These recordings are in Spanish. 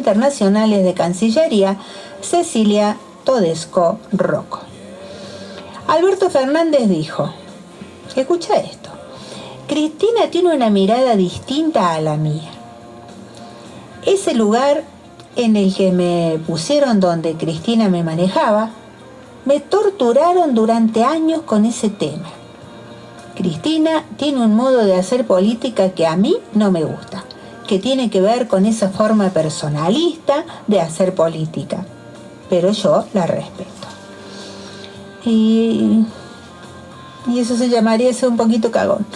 internacionales de Cancillería, Cecilia Todesco Rocco. Alberto Fernández dijo, escucha esto, Cristina tiene una mirada distinta a la mía. Ese lugar en el que me pusieron donde Cristina me manejaba, me torturaron durante años con ese tema. Cristina tiene un modo de hacer política que a mí no me gusta, que tiene que ver con esa forma personalista de hacer política, pero yo la respeto. Y eso se llamaría ser un poquito cagón.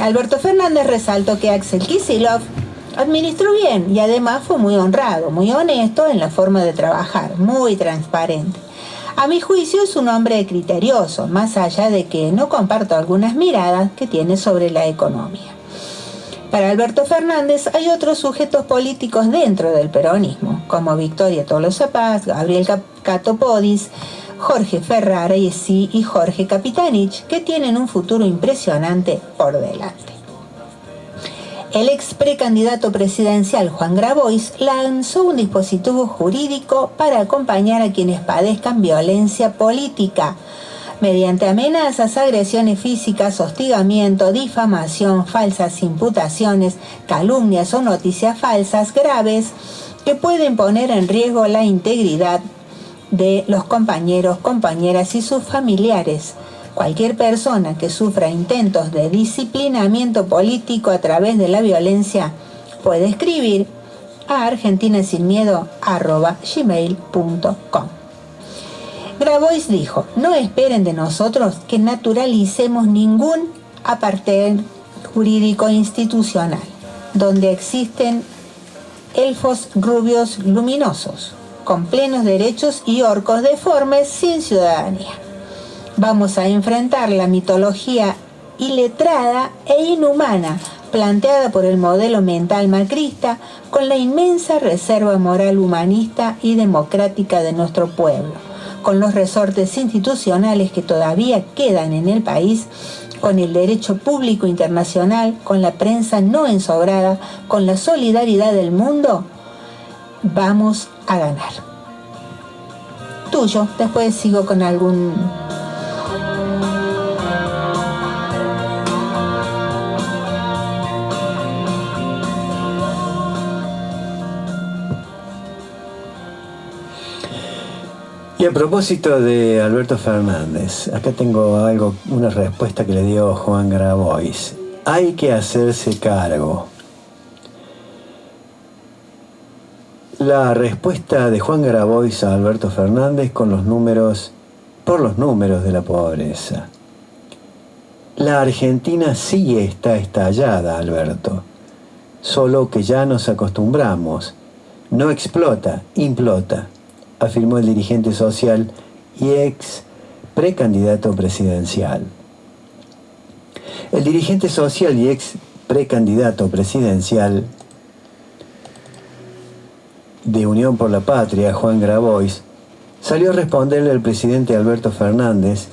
Alberto Fernández resaltó que Axel Kicillof administró bien y además fue muy honrado, muy honesto en la forma de trabajar, muy transparente. A mi juicio es un hombre criterioso, más allá de que no comparto algunas miradas que tiene sobre la economía. Para Alberto Fernández hay otros sujetos políticos dentro del peronismo, como Victoria Tolosa Paz, Gabriel Catopodis, Jorge Ferraresi y Jorge Capitanich, que tienen un futuro impresionante por delante. El ex precandidato presidencial Juan Grabois lanzó un dispositivo jurídico para acompañar a quienes padezcan violencia política, mediante amenazas, agresiones físicas, hostigamiento, difamación, falsas imputaciones, calumnias o noticias falsas graves que pueden poner en riesgo la integridad de los compañeros, compañeras y sus familiares. Cualquier persona que sufra intentos de disciplinamiento político a través de la violencia puede escribir a argentinasinmiedo@gmail.com. Grabois dijo, no esperen de nosotros que naturalicemos ningún apartheid jurídico institucional, donde existen elfos rubios luminosos, con plenos derechos y orcos deformes sin ciudadanía. Vamos a enfrentar la mitología iletrada e inhumana planteada por el modelo mental macrista con la inmensa reserva moral humanista y democrática de nuestro pueblo, con los resortes institucionales que todavía quedan en el país, con el derecho público internacional, con la prensa no ensobrada, con la solidaridad del mundo. Vamos a ganar. Tuyo, después sigo con algún... Y a propósito de Alberto Fernández, acá tengo una respuesta que le dio Juan Grabois. Hay que hacerse cargo. La respuesta de Juan Grabois a Alberto Fernández por los números de la pobreza. La Argentina sí está estallada, Alberto, solo que ya nos acostumbramos. No explota, implota, afirmó el dirigente social y ex precandidato presidencial. El dirigente social y ex precandidato presidencial de Unión por la Patria, Juan Grabois, salió a responderle al presidente Alberto Fernández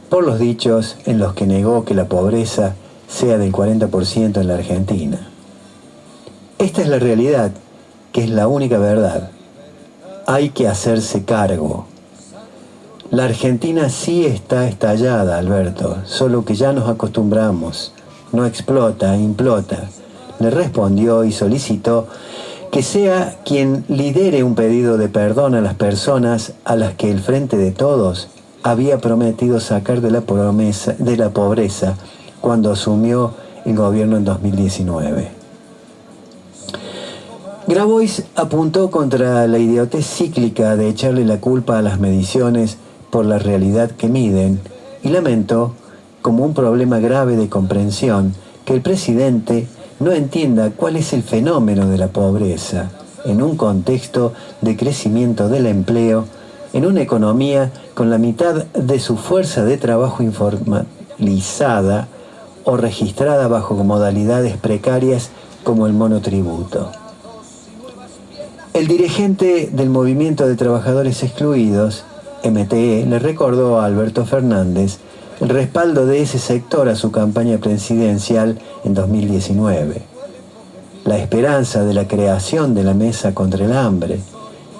por los dichos en los que negó que la pobreza sea del 40% en la Argentina. Esta es la realidad, que es la única verdad. Hay que hacerse cargo. La Argentina sí está estallada, Alberto, solo que ya nos acostumbramos. No explota, implota. Le respondió y solicitó que sea quien lidere un pedido de perdón a las personas a las que el Frente de Todos había prometido sacar de la pobreza cuando asumió el gobierno en 2019. Grabois apuntó contra la idiotez cíclica de echarle la culpa a las mediciones por la realidad que miden y lamentó, como un problema grave de comprensión, que el presidente no entienda cuál es el fenómeno de la pobreza en un contexto de crecimiento del empleo, en una economía con la mitad de su fuerza de trabajo informalizada o registrada bajo modalidades precarias como el monotributo. El dirigente del Movimiento de Trabajadores Excluidos, MTE, le recordó a Alberto Fernández el respaldo de ese sector a su campaña presidencial en 2019. la esperanza de la creación de la mesa contra el hambre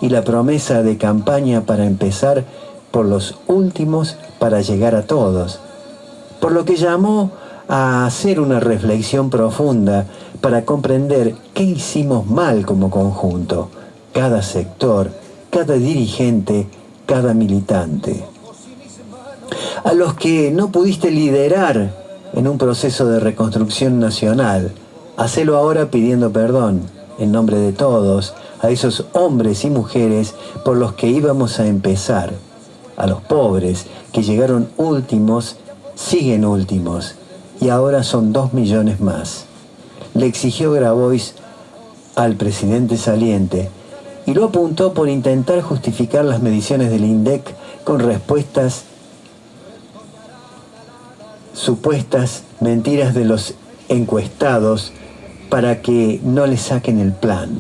y la promesa de campaña para empezar por los últimos para llegar a todos, por lo que llamó a hacer una reflexión profunda para comprender qué hicimos mal como conjunto, cada sector, cada dirigente, cada militante. A los que no pudiste liderar en un proceso de reconstrucción nacional, hacelo ahora pidiendo perdón, en nombre de todos, a esos hombres y mujeres por los que íbamos a empezar, a los pobres que llegaron últimos, siguen últimos, y ahora son 2 millones más. Le exigió Grabois al presidente saliente y lo apuntó por intentar justificar las mediciones del INDEC con respuestas supuestas mentiras de los encuestados para que no le saquen el plan.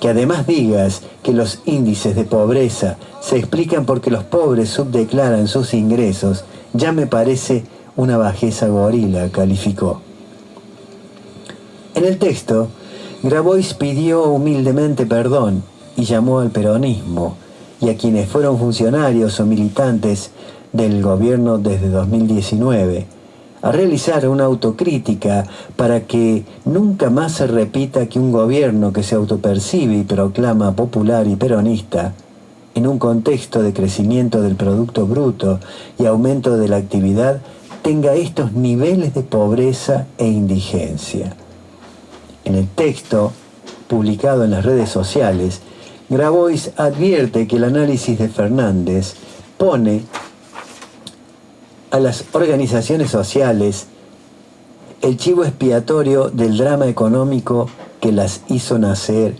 Que además digas que los índices de pobreza se explican porque los pobres subdeclaran sus ingresos, ya me parece una bajeza gorila, calificó. En el texto, Grabois pidió humildemente perdón y llamó al peronismo y a quienes fueron funcionarios o militantes del gobierno desde 2019 a realizar una autocrítica para que nunca más se repita que un gobierno que se autopercibe y proclama popular y peronista, en un contexto de crecimiento del Producto Bruto y aumento de la actividad, tenga estos niveles de pobreza e indigencia. En el texto, publicado en las redes sociales, Grabois advierte que el análisis de Fernández pone a las organizaciones sociales el chivo expiatorio del drama económico que las hizo nacer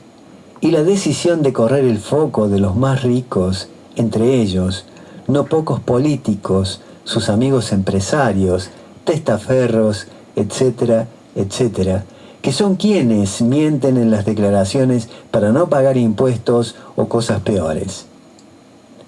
y la decisión de correr el foco de los más ricos, entre ellos, no pocos políticos, sus amigos empresarios, testaferros, etcétera, etcétera, que son quienes mienten en las declaraciones para no pagar impuestos o cosas peores.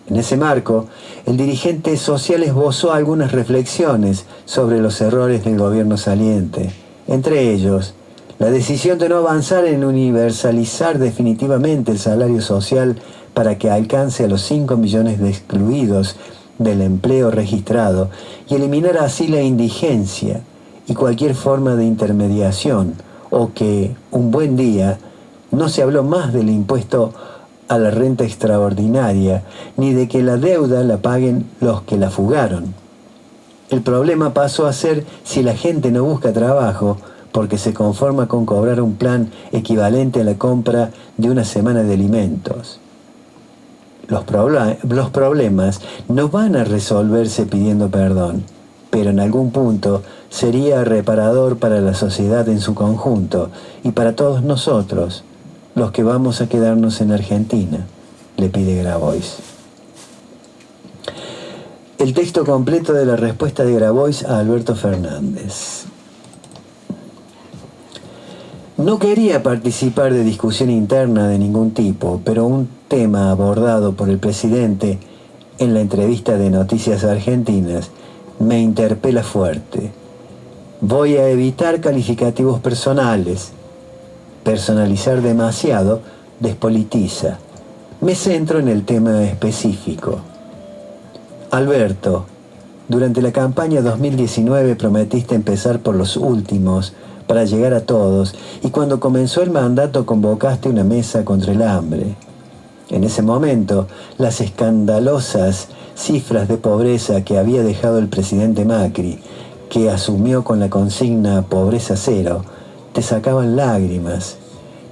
En ese marco, el dirigente social esbozó algunas reflexiones sobre los errores del gobierno saliente, entre ellos, la decisión de no avanzar en universalizar definitivamente el salario social para que alcance a los 5 millones de excluidos del empleo registrado y eliminar así la indigencia y cualquier forma de intermediación, o que, un buen día, no se habló más del impuesto a la renta extraordinaria, ni de que la deuda la paguen los que la fugaron. El problema pasó a ser si la gente no busca trabajo, porque se conforma con cobrar un plan equivalente a la compra de una semana de alimentos. Los problemas no van a resolverse pidiendo perdón, pero en algún punto sería reparador para la sociedad en su conjunto y para todos nosotros, los que vamos a quedarnos en Argentina, le pide Grabois. El texto completo de la respuesta de Grabois a Alberto Fernández. No quería participar de discusión interna de ningún tipo, pero un tema abordado por el presidente en la entrevista de Noticias Argentinas me interpela fuerte. Voy a evitar calificativos personales. Personalizar demasiado despolitiza. Me centro en el tema específico. Alberto, durante la campaña 2019 prometiste empezar por los últimos para llegar a todos, y cuando comenzó el mandato convocaste una mesa contra el hambre. En ese momento, las escandalosas cifras de pobreza que había dejado el presidente Macri, que asumió con la consigna pobreza cero, te sacaban lágrimas.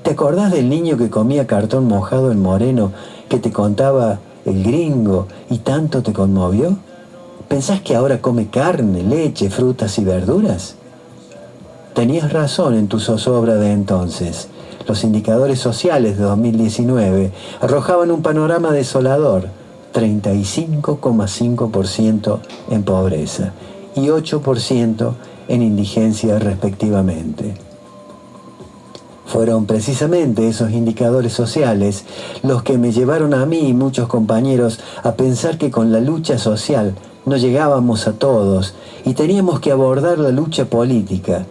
¿Te acordás del niño que comía cartón mojado en Moreno que te contaba el gringo y tanto te conmovió? ¿Pensás que ahora come carne, leche, frutas y verduras? Tenías razón en tu zozobra de entonces. Los indicadores sociales de 2019 arrojaban un panorama desolador: 35,5% en pobreza y 8% en indigencia respectivamente. Fueron precisamente esos indicadores sociales los que me llevaron a mí y muchos compañeros a pensar que con la lucha social no llegábamos a todos y teníamos que abordar la lucha política.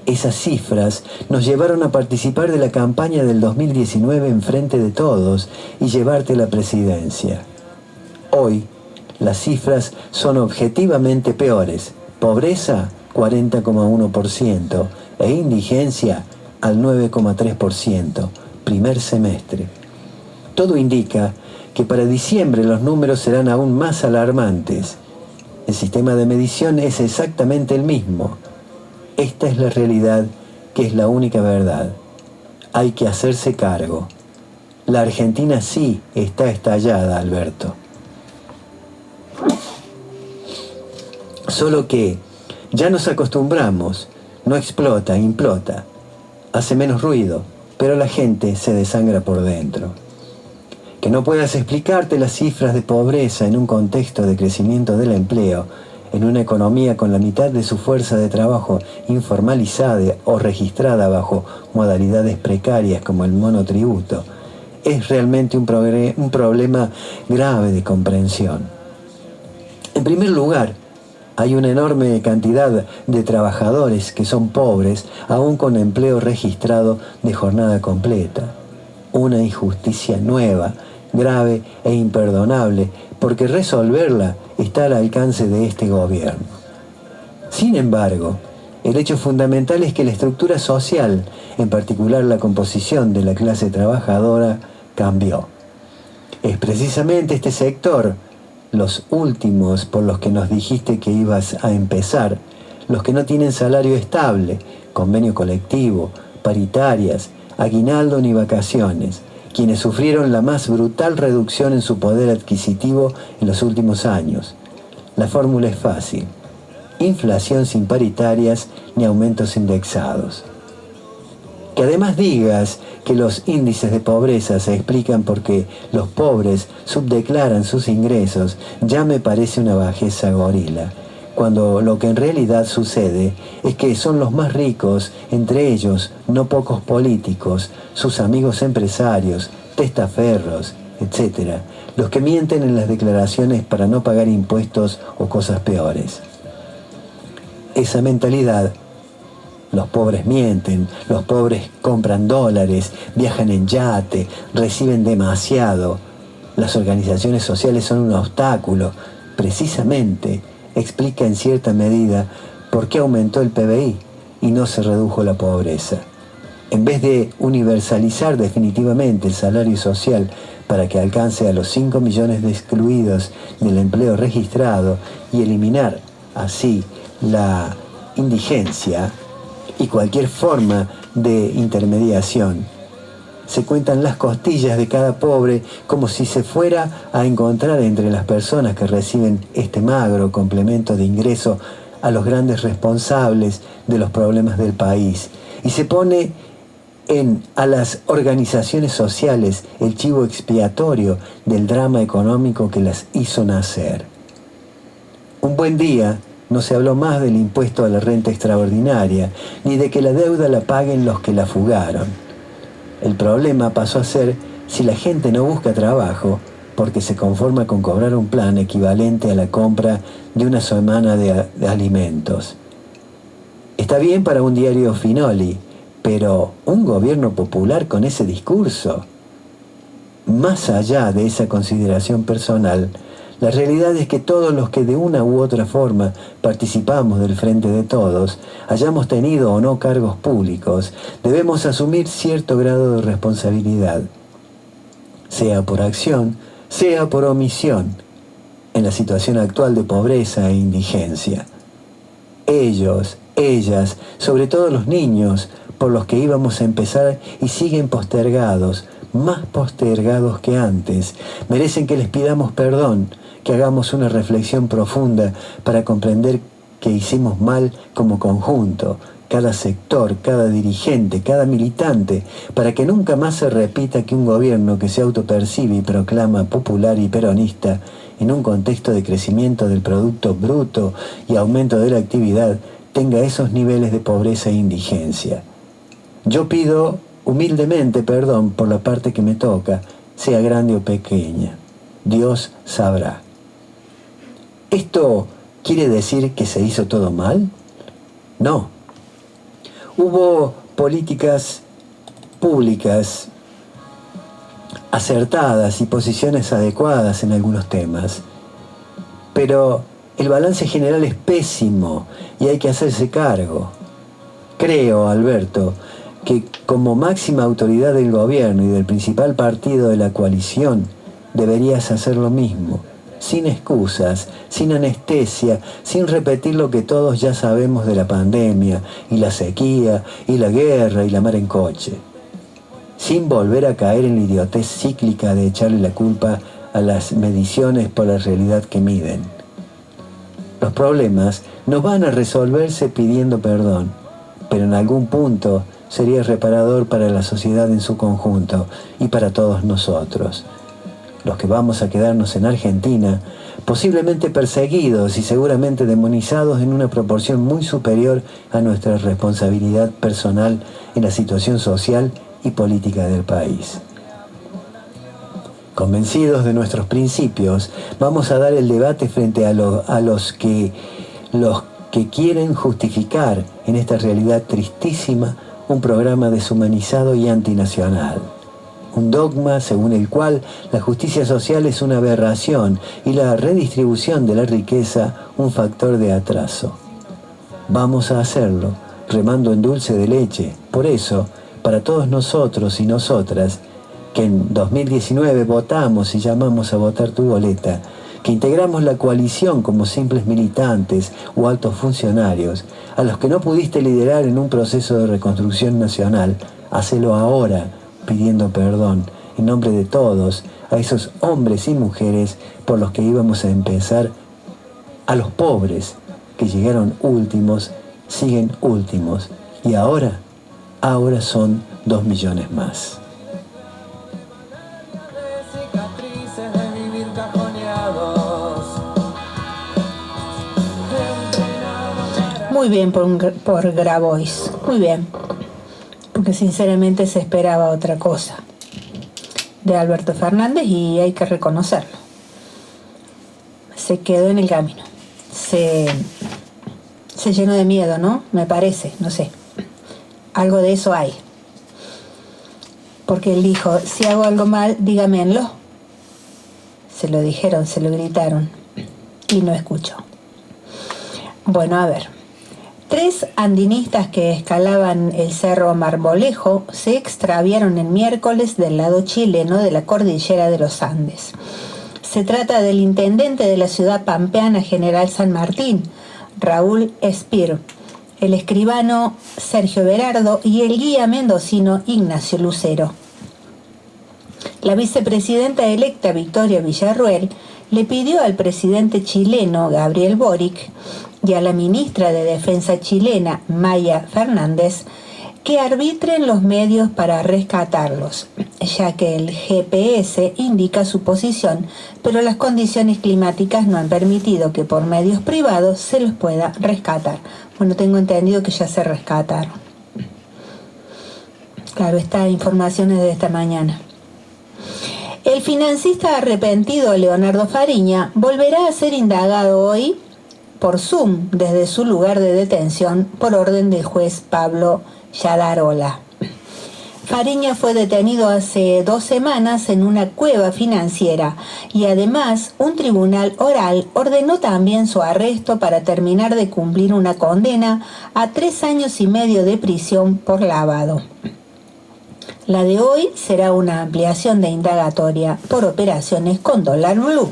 Esas cifras nos llevaron a participar de la campaña del 2019 en Frente de Todos y llevarte la presidencia. Hoy, las cifras son objetivamente peores. Pobreza, 40,1% e indigencia al 9,3%, primer semestre. Todo indica que para diciembre los números serán aún más alarmantes. El sistema de medición es exactamente el mismo. Esta es la realidad, que es la única verdad. Hay que hacerse cargo. La Argentina sí está estallada, Alberto. Solo que ya nos acostumbramos, no explota, implota. Hace menos ruido, pero la gente se desangra por dentro. Que no puedas explicarte las cifras de pobreza en un contexto de crecimiento del empleo, en una economía con la mitad de su fuerza de trabajo informalizada o registrada bajo modalidades precarias como el monotributo, es realmente un problema grave de comprensión. En primer lugar, hay una enorme cantidad de trabajadores que son pobres, aún con empleo registrado de jornada completa. Una injusticia nueva, grave e imperdonable, porque resolverla está al alcance de este gobierno. Sin embargo, el hecho fundamental es que la estructura social, en particular la composición de la clase trabajadora, cambió. Es precisamente este sector, los últimos por los que nos dijiste que ibas a empezar, los que no tienen salario estable, convenio colectivo, paritarias, aguinaldo ni vacaciones, quienes sufrieron la más brutal reducción en su poder adquisitivo en los últimos años. La fórmula es fácil: inflación sin paritarias ni aumentos indexados. Que además digas que los índices de pobreza se explican porque los pobres subdeclaran sus ingresos, ya me parece una bajeza gorila, cuando lo que en realidad sucede es que son los más ricos, entre ellos no pocos políticos, sus amigos empresarios, testaferros, etc., los que mienten en las declaraciones para no pagar impuestos o cosas peores. Esa mentalidad: los pobres mienten, los pobres compran dólares, viajan en yate, reciben demasiado, las organizaciones sociales son un obstáculo, precisamente explica en cierta medida por qué aumentó el PBI y no se redujo la pobreza. En vez de universalizar definitivamente el salario social para que alcance a los 5 millones de excluidos del empleo registrado y eliminar así la indigencia y cualquier forma de intermediación, se cuentan las costillas de cada pobre como si se fuera a encontrar entre las personas que reciben este magro complemento de ingreso a los grandes responsables de los problemas del país, y se pone a las organizaciones sociales el chivo expiatorio del drama económico que las hizo nacer. Un buen día no se habló más del impuesto a la renta extraordinaria, ni de que la deuda la paguen los que la fugaron. El problema pasó a ser si la gente no busca trabajo, porque se conforma con cobrar un plan equivalente a la compra de una semana de alimentos. Está bien para un diario Finoli, pero un gobierno popular con ese discurso, más allá de esa consideración personal, la realidad es que todos los que de una u otra forma participamos del Frente de Todos, hayamos tenido o no cargos públicos, debemos asumir cierto grado de responsabilidad, sea por acción, sea por omisión, en la situación actual de pobreza e indigencia. Ellos, ellas, sobre todo los niños, por los que íbamos a empezar y siguen postergados, más postergados que antes, merecen que les pidamos perdón, que hagamos una reflexión profunda para comprender que hicimos mal como conjunto, cada sector, cada dirigente, cada militante, para que nunca más se repita que un gobierno que se autopercibe y proclama popular y peronista, en un contexto de crecimiento del Producto Bruto y aumento de la actividad, tenga esos niveles de pobreza e indigencia. Yo pido humildemente perdón por la parte que me toca, sea grande o pequeña. Dios sabrá. ¿Esto quiere decir que se hizo todo mal? No. Hubo políticas públicas acertadas y posiciones adecuadas en algunos temas, pero el balance general es pésimo y hay que hacerse cargo. Creo, Alberto, que como máxima autoridad del gobierno y del principal partido de la coalición, deberías hacer lo mismo, sin excusas, sin anestesia, sin repetir lo que todos ya sabemos de la pandemia, y la sequía, y la guerra, y la mar en coche, sin volver a caer en la idiotez cíclica de echarle la culpa a las mediciones por la realidad que miden. Los problemas no van a resolverse pidiendo perdón, pero en algún punto sería reparador para la sociedad en su conjunto y para todos nosotros. Los que vamos a quedarnos en Argentina, posiblemente perseguidos y seguramente demonizados en una proporción muy superior a nuestra responsabilidad personal en la situación social y política del país. Convencidos de nuestros principios, vamos a dar el debate frente a los que quieren justificar en esta realidad tristísima un programa deshumanizado y antinacional. Un dogma según el cual la justicia social es una aberración y la redistribución de la riqueza un factor de atraso. Vamos a hacerlo, remando en dulce de leche. Por eso, para todos nosotros y nosotras, que en 2019 votamos y llamamos a votar tu boleta, que integramos la coalición como simples militantes o altos funcionarios, a los que no pudiste liderar en un proceso de reconstrucción nacional, hacelo ahora, pidiendo perdón, en nombre de todos, a esos hombres y mujeres por los que íbamos a empezar, a los pobres que llegaron últimos, siguen últimos, y ahora son 2 millones más. Muy bien por Grabois, muy bien, porque sinceramente se esperaba otra cosa de Alberto Fernández y hay que reconocerlo. Se quedó en el camino, se llenó de miedo, ¿no? Me parece, no sé, algo de eso hay. Porque él dijo, si hago algo mal, dígamenlo. Se lo dijeron, se lo gritaron y no escuchó. Bueno, a ver. 3 andinistas que escalaban el cerro Marmolejo se extraviaron el miércoles del lado chileno de la cordillera de los Andes. Se trata del intendente de la ciudad pampeana General San Martín, Raúl Espir, el escribano Sergio Berardo y el guía mendocino Ignacio Lucero. La vicepresidenta electa Victoria Villarruel le pidió al presidente chileno Gabriel Boric y a la ministra de Defensa chilena Maya Fernández que arbitren los medios para rescatarlos, ya que el GPS indica su posición, pero las condiciones climáticas no han permitido que por medios privados se los pueda rescatar. Bueno, tengo entendido que ya se rescataron. Claro, esta información es de esta mañana. El financista arrepentido Leonardo Fariña volverá a ser indagado hoy por Zoom desde su lugar de detención por orden del juez Pablo Yadarola. Fariña fue detenido hace 2 semanas en una cueva financiera y además un tribunal oral ordenó también su arresto para terminar de cumplir una condena a 3 años y medio de prisión por lavado. La de hoy será una ampliación de indagatoria por operaciones con dólar blue.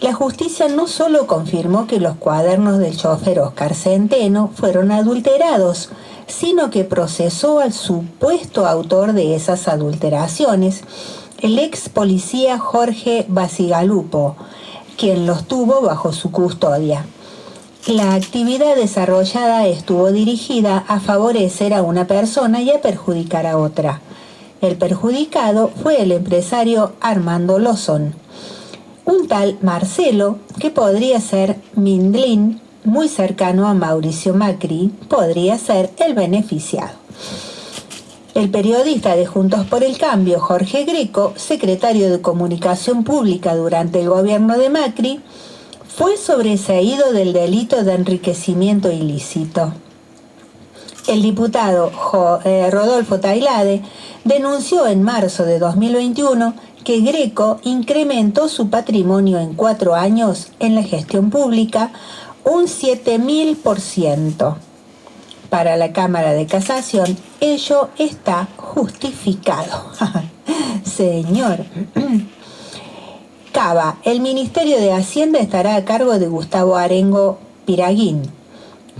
La justicia no solo confirmó que los cuadernos del chofer Oscar Centeno fueron adulterados, sino que procesó al supuesto autor de esas adulteraciones, el ex policía Jorge Bacigalupo, quien los tuvo bajo su custodia. La actividad desarrollada estuvo dirigida a favorecer a una persona y a perjudicar a otra. El perjudicado fue el empresario Armando Lozón, un tal Marcelo, que podría ser Mindlin, muy cercano a Mauricio Macri, podría ser el beneficiado. El periodista de Juntos por el Cambio, Jorge Greco, secretario de Comunicación Pública durante el gobierno de Macri, fue sobreseído del delito de enriquecimiento ilícito. El diputado Rodolfo Tailade denunció en marzo de 2021 que Greco incrementó su patrimonio en 4 años en la gestión pública un 7.000%. Para la Cámara de Casación, ello está justificado. Señor. Cava, el Ministerio de Hacienda estará a cargo de Gustavo Arengo Piraguín,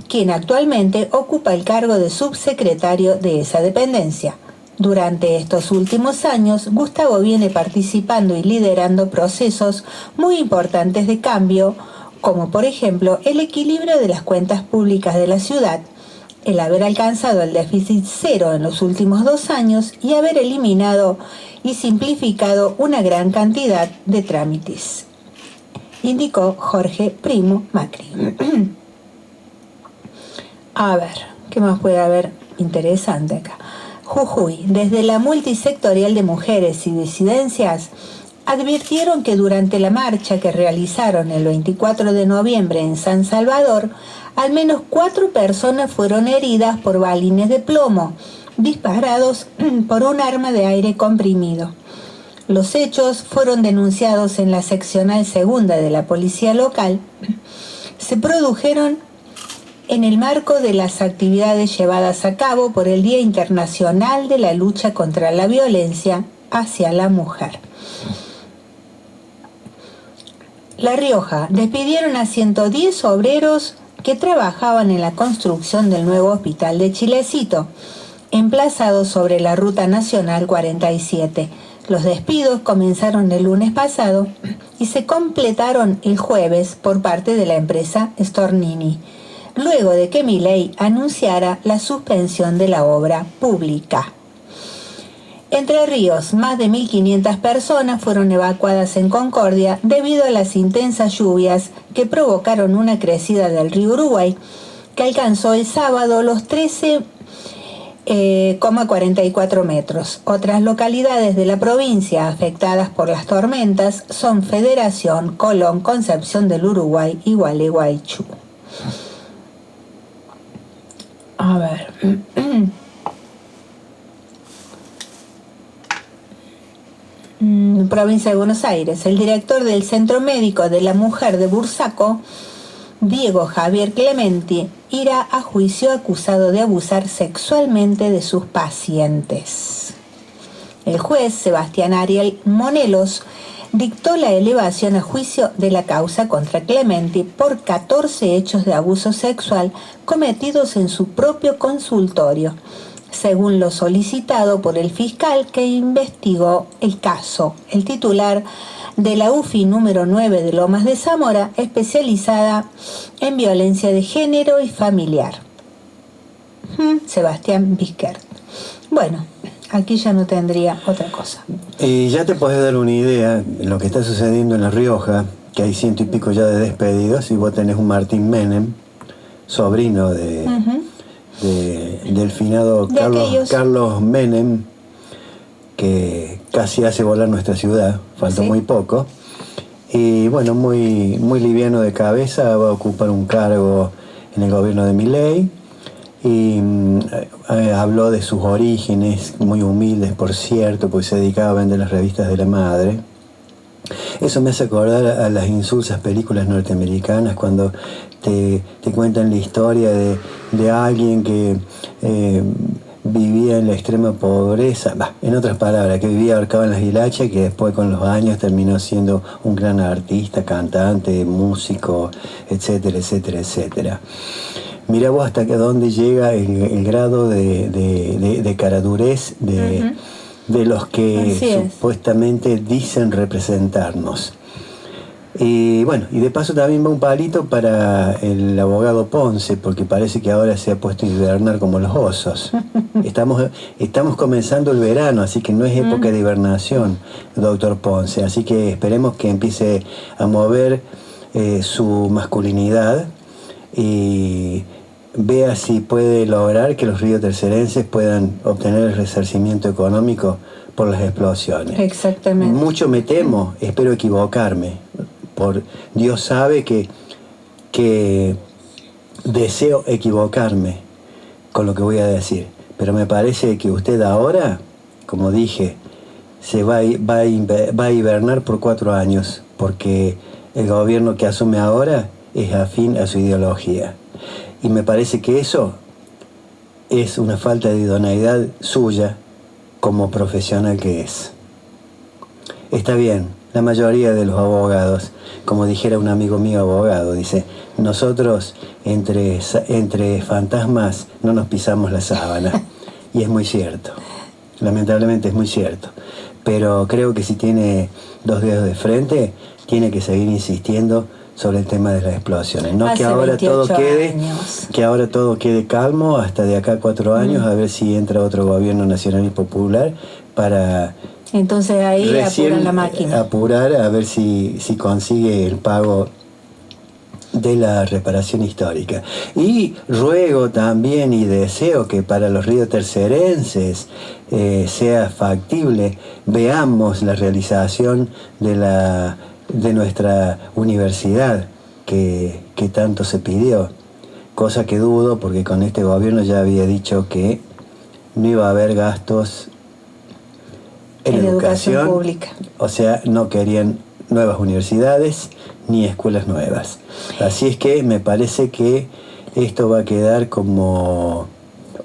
quien actualmente ocupa el cargo de subsecretario de esa dependencia. Durante estos últimos años, Gustavo viene participando y liderando procesos muy importantes de cambio, como por ejemplo el equilibrio de las cuentas públicas de la ciudad, el haber alcanzado el déficit cero en los últimos 2 años y haber eliminado y simplificado una gran cantidad de trámites, indicó Jorge Primo Macri. A ver, ¿qué más puede haber interesante acá? Jujuy, desde la multisectorial de mujeres y disidencias, advirtieron que durante la marcha que realizaron el 24 de noviembre en San Salvador, al menos 4 personas fueron heridas por balines de plomo, disparados por un arma de aire comprimido. Los hechos fueron denunciados en la seccional segunda de la policía local. Se produjeron en el marco de las actividades llevadas a cabo por el Día Internacional de la Lucha contra la Violencia hacia la Mujer. La Rioja, despidieron a 110 obreros que trabajaban en la construcción del nuevo hospital de Chilecito, emplazado sobre la Ruta Nacional 47. Los despidos comenzaron el lunes pasado y se completaron el jueves por parte de la empresa Stornini, luego de que Milei anunciara la suspensión de la obra pública. Entre Ríos, más de 1.500 personas fueron evacuadas en Concordia debido a las intensas lluvias que provocaron una crecida del río Uruguay, que alcanzó el sábado los 13,44 metros. Otras localidades de la provincia afectadas por las tormentas son Federación, Colón, Concepción del Uruguay y Gualeguaychú. A ver. Provincia de Buenos Aires. El director del Centro Médico de la Mujer de Bursaco, Diego Javier Clementi, irá a juicio acusado de abusar sexualmente de sus pacientes. El juez Sebastián Ariel Monelos dictó la elevación a juicio de la causa contra Clementi por 14 hechos de abuso sexual cometidos en su propio consultorio, según lo solicitado por el fiscal que investigó el caso. El titular de la UFI número 9 de Lomas de Zamora, especializada en violencia de género y familiar. Sebastián Vizquert. Bueno, aquí ya no tendría otra cosa. Y ya te podés dar una idea de lo que está sucediendo en La Rioja, que hay 100 y pico ya de despedidos, y vos tenés un Martín Menem, sobrino del finado Carlos Menem, que casi hace volar nuestra ciudad, falta muy poco, y bueno, muy liviano de cabeza, va a ocupar un cargo en el gobierno de Milei, y habló de sus orígenes, muy humildes por cierto, porque se dedicaba a vender las revistas de la madre. Eso me hace acordar a las insulsas películas norteamericanas cuando te cuentan la historia de alguien que vivía en la extrema pobreza, en otras palabras, que vivía ahorcado en las hilachas y que después con los años terminó siendo un gran artista, cantante, músico, etcétera, etcétera, etcétera. Mira vos hasta que dónde llega el grado de caradurez de los que supuestamente dicen representarnos. Y bueno, y de paso también va un palito para el abogado Ponce, porque parece que ahora se ha puesto a hibernar como los osos. Estamos comenzando el verano, así que no es época de hibernación, doctor Ponce. Así que esperemos que empiece a mover su masculinidad y vea si puede lograr que los riotercerenses puedan obtener el resarcimiento económico por las explosiones. Exactamente. Mucho me temo, espero equivocarme. Dios sabe que deseo equivocarme, con lo que voy a decir, pero me parece que usted ahora, como dije, se va a hibernar por 4 años, porque el gobierno que asume ahora es afín a su ideología. Y me parece que eso es una falta de idoneidad suya como profesional que es. Está bien, la mayoría de los abogados, como dijera un amigo mío abogado, dice, nosotros entre fantasmas no nos pisamos la sábana. Y es muy cierto, lamentablemente es muy cierto. Pero creo que si tiene 2 dedos de frente, tiene que seguir insistiendo sobre el tema de las explosiones. No que ahora todo quede calmo hasta de acá a 4 años, a ver si entra otro gobierno nacional y popular para entonces ahí apuran la máquina. Apurar a ver si consigue el pago de la reparación histórica. Y ruego también y deseo que para los riotercerenses sea factible, veamos la realización de nuestra universidad que tanto se pidió, cosa que dudo porque con este gobierno ya había dicho que no iba a haber gastos en educación pública. O sea, no querían nuevas universidades ni escuelas nuevas. Así es que me parece que esto va a quedar como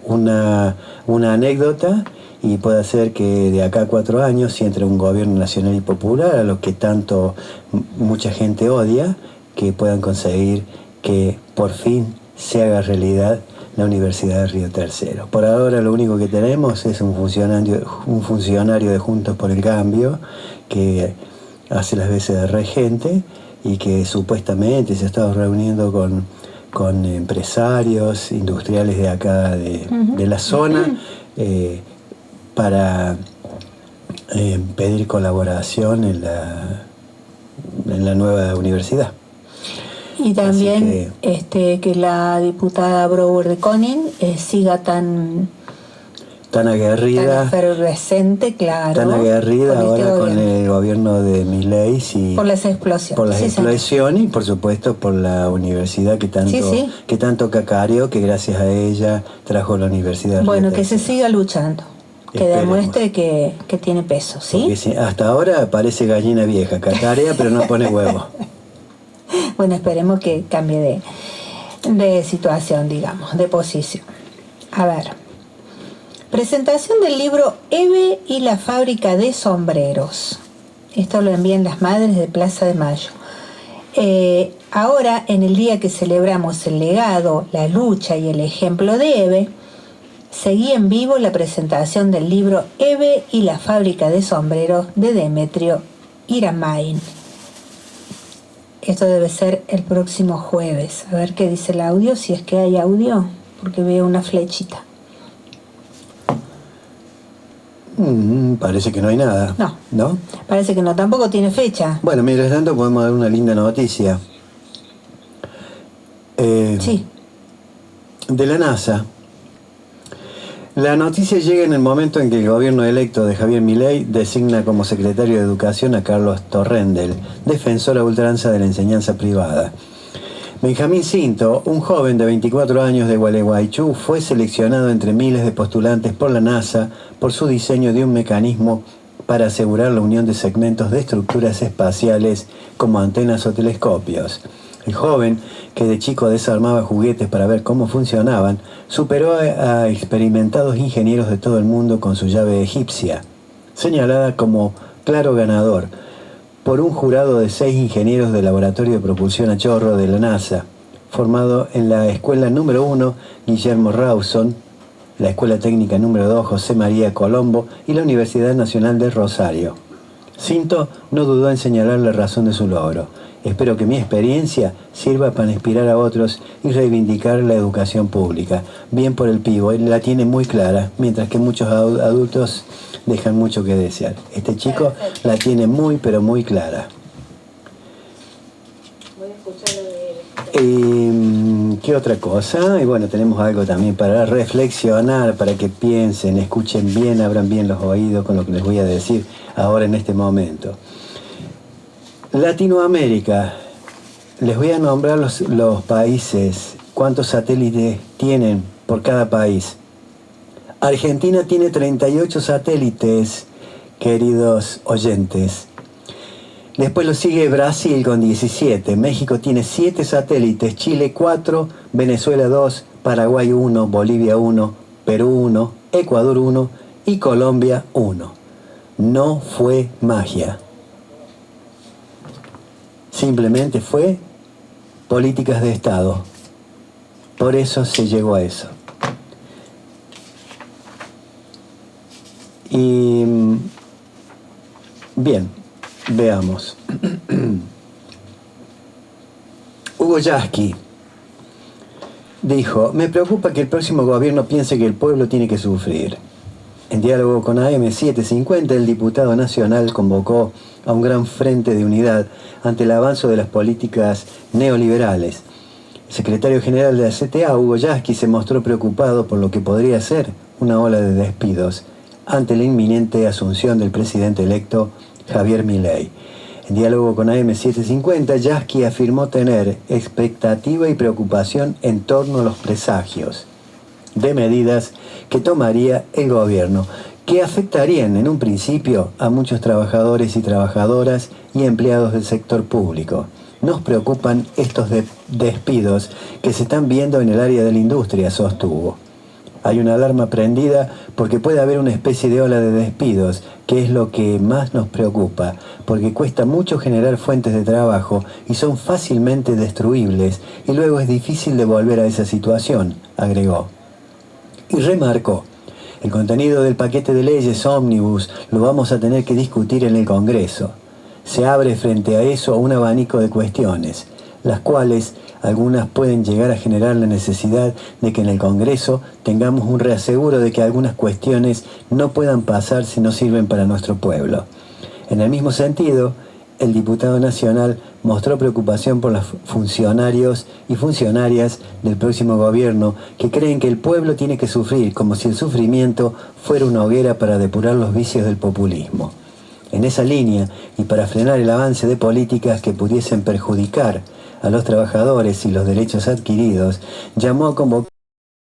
una anécdota y puede ser que de acá a 4 años, si entre un gobierno nacional y popular, a lo que tanto mucha gente odia, que puedan conseguir que por fin se haga realidad la Universidad de Río Tercero. Por ahora lo único que tenemos es un funcionario de Juntos por el Cambio que hace las veces de regente y que supuestamente se ha estado reuniendo con empresarios industriales de acá, de la zona, para pedir colaboración en la nueva universidad. Y también que la diputada Brouwer de Koning siga tan aguerrida, tan efervescente, claro, tan aguerrida con ahora con el gobierno de Milei por las explosiones. Por las explosiones y por supuesto por la universidad que tanto cacareó, que gracias a ella trajo la universidad. Bueno, que se siga luchando. Que demuestre que tiene peso, ¿sí? Porque hasta ahora parece gallina vieja, cacarea pero no pone huevo. Bueno, esperemos que cambie de situación, digamos, de posición. A ver. Presentación del libro Eve y la fábrica de sombreros. Esto lo envían las madres de Plaza de Mayo. Ahora, en el día que celebramos el legado, la lucha y el ejemplo de Eve, seguí en vivo la presentación del libro Eve y la fábrica de sombreros de Demetrio Iramain. Esto debe ser el próximo jueves. A ver qué dice el audio, si es que hay audio, porque veo una flechita. Parece que no hay nada. No. Parece que no, tampoco tiene fecha. Bueno, mientras tanto podemos dar una linda noticia. Sí. De la NASA. La noticia llega en el momento en que el gobierno electo de Javier Milei designa como secretario de Educación a Carlos Torrendel, defensor a ultranza de la enseñanza privada. Benjamín Cinto, un joven de 24 años de Gualeguaychú, fue seleccionado entre miles de postulantes por la NASA por su diseño de un mecanismo para asegurar la unión de segmentos de estructuras espaciales como antenas o telescopios. El joven, que de chico desarmaba juguetes para ver cómo funcionaban, superó a experimentados ingenieros de todo el mundo con su llave egipcia, señalada como claro ganador por un jurado de 6 ingenieros del Laboratorio de Propulsión a Chorro de la NASA, formado en la Escuela número 1 Guillermo Rawson, la Escuela Técnica número 2 José María Colombo y la Universidad Nacional de Rosario. Cinto no dudó en señalar la razón de su logro. Espero que mi experiencia sirva para inspirar a otros y reivindicar la educación pública. Bien por el pivo, él la tiene muy clara, mientras que muchos adultos dejan mucho que desear. Este chico la tiene muy, pero muy clara. Voy a escuchar lo de... ¿Qué otra cosa? Y bueno, tenemos algo también para reflexionar, para que piensen, escuchen bien, abran bien los oídos con lo que les voy a decir ahora en este momento. Latinoamérica, les voy a nombrar los países, cuántos satélites tienen por cada país. Argentina tiene 38 satélites, queridos oyentes. Después lo sigue Brasil con 17, México tiene 7 satélites, Chile 4, Venezuela 2, Paraguay 1, Bolivia 1, Perú 1, Ecuador 1 y Colombia 1. No fue magia. Simplemente fue políticas de Estado. Por eso se llegó a eso. Y bien, veamos. Hugo Yasky dijo: me preocupa que el próximo gobierno piense que el pueblo tiene que sufrir. En diálogo con AM750, el diputado nacional convocó a un gran frente de unidad ante el avance de las políticas neoliberales. El secretario general de la CTA, Hugo Yasky, se mostró preocupado por lo que podría ser una ola de despidos ante la inminente asunción del presidente electo Javier Milei. En diálogo con AM750, Yasky afirmó tener expectativa y preocupación en torno a los presagios de medidas que tomaría el gobierno, que afectarían en un principio a muchos trabajadores y trabajadoras y empleados del sector público. Nos preocupan estos despidos que se están viendo en el área de la industria, sostuvo. Hay una alarma prendida porque puede haber una especie de ola de despidos, que es lo que más nos preocupa, porque cuesta mucho generar fuentes de trabajo y son fácilmente destruibles, y luego es difícil de volver a esa situación, agregó. Y remarcó: el contenido del paquete de leyes ómnibus lo vamos a tener que discutir en el Congreso. Se abre frente a eso un abanico de cuestiones, las cuales algunas pueden llegar a generar la necesidad de que en el Congreso tengamos un reaseguro de que algunas cuestiones no puedan pasar si no sirven para nuestro pueblo. En el mismo sentido, el diputado nacional mostró preocupación por los funcionarios y funcionarias del próximo gobierno que creen que el pueblo tiene que sufrir como si el sufrimiento fuera una hoguera para depurar los vicios del populismo. En esa línea, y para frenar el avance de políticas que pudiesen perjudicar a los trabajadores y los derechos adquiridos, llamó a convocar